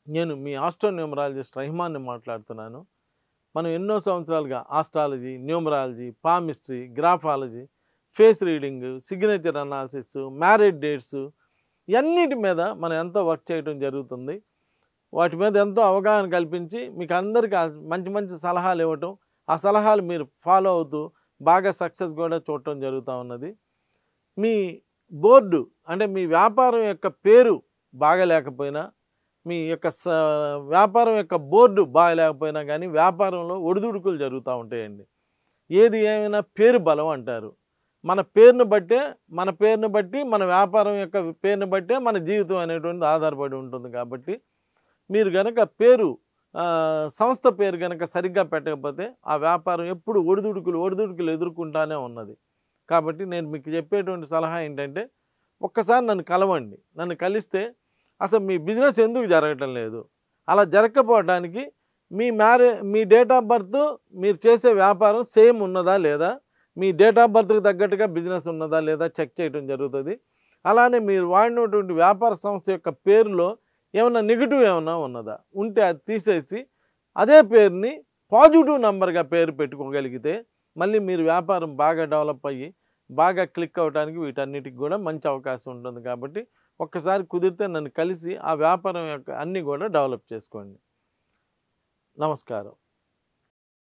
నేను మీ ఆస్ట్రోన్యూమరాలజిస్ట్ రహిమాన్ని మాట్లాడుతున్నాను. మనం ఎన్నో సంవత్సరాలుగా astrology, numerology, palmistry, graphology, face reading, signature analysis, marriage dates ఇవన్నిటి మీద మనం ఎంతో వర్క్ చేయడం జరుగుతుంది. వాటి మీద ఎంతో అవగాహన కల్పించి మీకు అందరికీ మంచి మంచి సలహాలు ఇవ్వటం, ఆ సలహాలు మీరు ఫాలో అవుతూ బాగా సక్సెస్ కూడా చూడటం జరుగుతూ ఉన్నది. మీ బోర్డు అంటే మీ వ్యాపారం యొక్క పేరు బాగలేకపోయినా, మీ యొక్క వ్యాపారం యొక్క బోర్డు బాగలేకపోయినా కానీ వ్యాపారంలో ఒడిదుడుకులు జరుగుతూ ఉంటాయండి. ఏది ఏమైనా పేరు బలం అంటారు. మన పేరును బట్టి మన వ్యాపారం యొక్క పేరును బట్టే మన జీవితం అనేటువంటిది ఆధారపడి ఉంటుంది. కాబట్టి మీరు గనక పేరు సంస్థ పేరు గనక సరిగ్గా పెట్టకపోతే ఆ వ్యాపారం ఎప్పుడు ఒడిదుడుకులు ఎదుర్కొంటానే ఉన్నది. కాబట్టి నేను మీకు చెప్పేటువంటి సలహా ఏంటంటే, ఒక్కసారి నన్ను కలవండి. నన్ను కలిస్తే అసలు మీ బిజినెస్ ఎందుకు జరగటం లేదు, అలా జరగకపోవడానికి మీ డేట్ ఆఫ్ బర్త్, మీరు చేసే వ్యాపారం సేమ్ ఉన్నదా లేదా, మీ డేట్ ఆఫ్ బర్త్కి తగ్గట్టుగా బిజినెస్ ఉన్నదా లేదా చెక్ చేయడం జరుగుతుంది. అలానే మీరు వాడినటువంటి వ్యాపార సంస్థ యొక్క పేరులో ఏమన్నా నెగిటివ్ ఏమన్నా ఉన్నదా, ఉంటే అది తీసేసి అదే పేరుని పాజిటివ్ నెంబర్గా పేరు పెట్టుకోగలిగితే మళ్ళీ మీరు వ్యాపారం బాగా డెవలప్ అయ్యి బాగా క్లిక్ అవ్వడానికి వీటన్నిటికి కూడా మంచి అవకాశం ఉంటుంది. కాబట్టి ఒక్కసారి కుదిరితే నన్ను కలిసి ఆ వ్యాపారం యొక్క అన్నీ కూడా డెవలప్ చేసుకోండి. నమస్కారం.